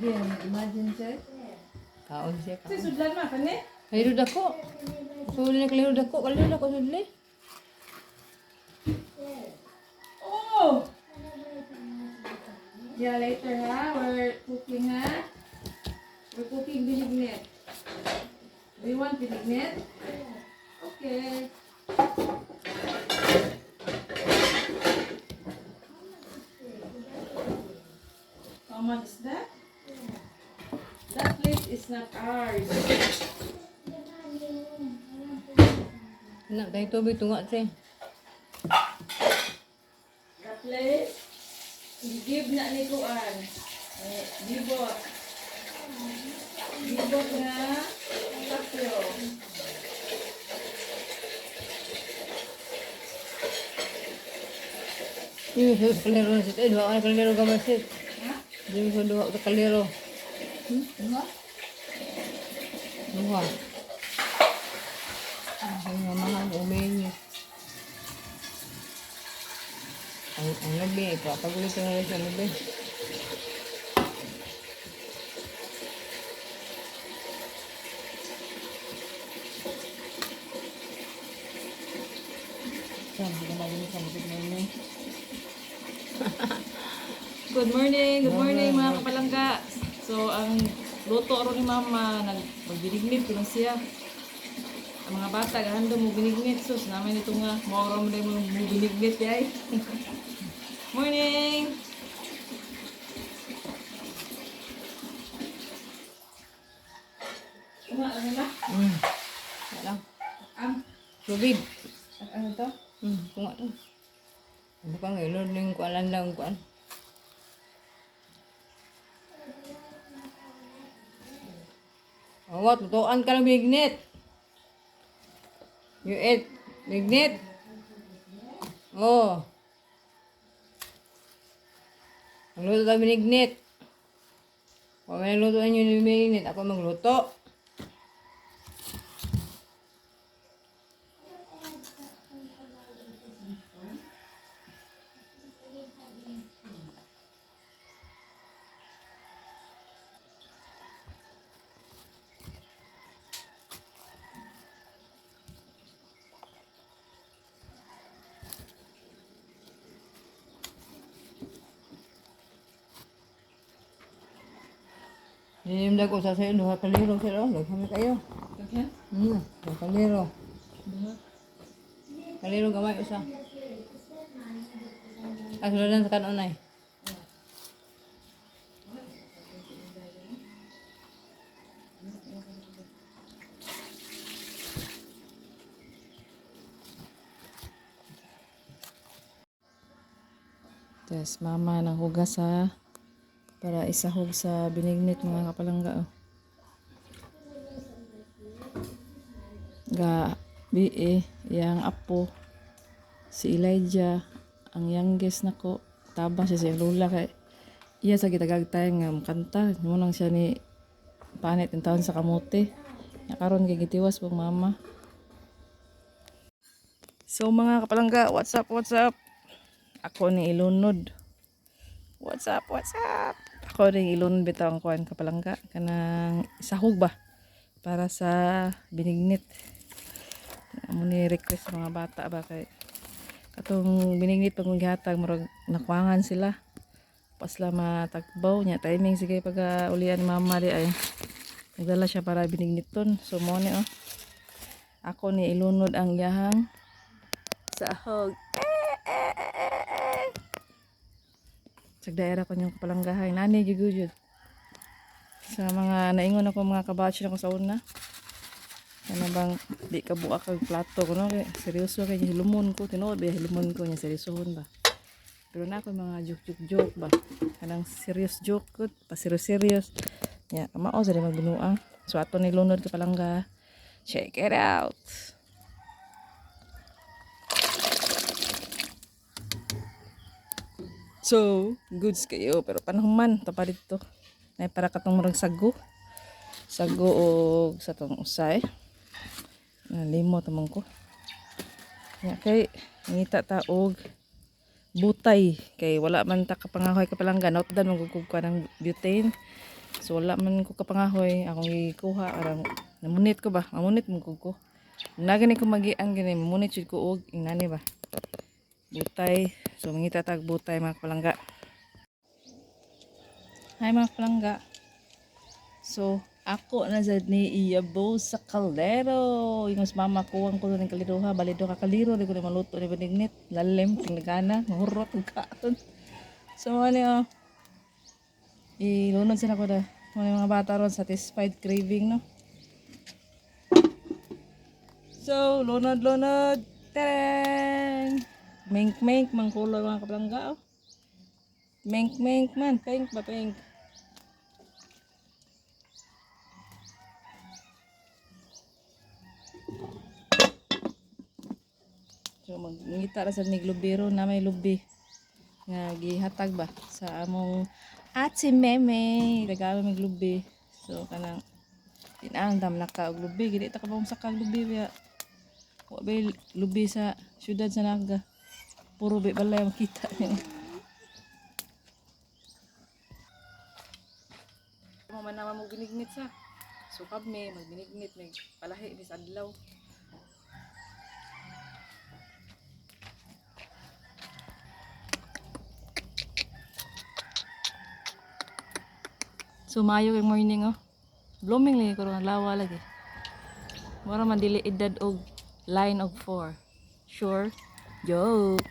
Again, imagine sir. Kaon siya ka. Sir, sudlan ma, kani? Kalirod ako. Suli na kalirod ako. Kalirod ako sudli. Oh! Yeah, later ha. We're cooking ha. We're cooking binignet. Do you want binignet? Okay. How much is that? That plate is not ours. Nak tayo tubig tunga siya. The plate, i-give na ni Kuan. Gibot. Gibot nga tatlo. Yung sa kaliro na siya. Dua ka na kaliro ka masit. Ha? Yung sa dua ka kaliro. Ano? Dua. Ang mahal umayin niya. Ang labi, ipapagulit na rin sa labi. Good morning mga kapalangga. So ang luto ro ni mama nagbinignit ko lang siya. Ang mga bata gahanda mo binignit sus naman ito nga mao mo din mo binignit yay. Morning. Ano na? Alam. Tubig. Tubig. Ano to? Tunga to. Ano ka ngayon? Ano yung kualan lang kuan? Awat, tutuan ka ng bignit. You eat bignit. Oh. Ang luto tayo binignit. Kung may lutoan nyo yung binignit, ako magluto. Dinimdag ko sa sa'yo, duha kaliro sila. Nagkami kayo. Okay. Duha kaliro. Duha. Kaliro gamay usa. Asuladan sa kanunay. Yes, mama nanghugas ha. Para isahog sa binignit mga kapalangga. Oh. Yang apo si Elijah ang youngest nako tabang siya sa lula kay iya sa gitagagtay nga kanta mo nang siya ni panit ang taon sa kamote nya karon kay gitiwas pag mama. So mga kapalangga, what's up? Ako ni ilunod. What's up? Ako rin ilunod bitaw ang kuan kapalangga kanang isahog ba para sa binignit. Amo ni request sa mga bata ba kay katong binignit pag maghatag murag nakwangan sila. Pasla matagbaw nya timing sige pag ulian mama di ay nagdala siya para binigniton. So mo ni oh. Ako ni ilunod ang yahang sahog. Sagdaera ko yung kapalanggahay. Nani gigujud. Sa mga naingon ako mga kabatch na ko sa una. Ano bang di ka buak kag plato ko no. Seryoso kay hilumon ko. Tinuod ba hilumon ko niya seryosohon ba. Pero na ako mga joke ba. Kanang serious joke ko. Pa serious. Ya, mao sa di magbinuang. So ato ni lunod kapalangga. Check it out. So, goods kayo. Pero panahuman, tapa dito. Ay para katong murag sago. Sago o sa tong usay. Limo tamang ko. Nga kay, ngita taog butay. Kay wala man ta kapangahoy kapalangga. Nautdan magugug ka ng butane. So wala man ko kapangahoy akong ikuha karang namunit ko ba? Mamunit mo ko. Kung nagani ko magian gani mamunit jud ko og inani ba. Butay. So mangita tag butay mga kapalangga. Hi mga kapalangga. So ako na sad ni iyabaw sa kaldero. Yung mas mama ko ang kulo ng kaliduha, balido ka kaliro di ko na maluto ni banignit. Lalim tinggana, mahurot ug kaon. So ano ilunod sila ko da. Mga bata ron satisfied craving no. So lunod. Tereng. Mink mangkulo mga kapalangga oh. Mink man, pink ba pink. So magngita ra sa mig lubiro na may lubi nga gihatag ba sa among ate meme tagalo mig lubi. So kanang tinang dam naka og lubi gidi ta ka bang sakag lubi biya. Wa bay lubi sa syudad sa Naga. Puro bay balay makita niyo. Man naman mo ginignit sa. So kami magbinignit may palahi bis adlaw. So mayo kay morning oh. Blooming lagi ko nga lawa lagi. Mura man dili edad og line og 4. Sure. Joke.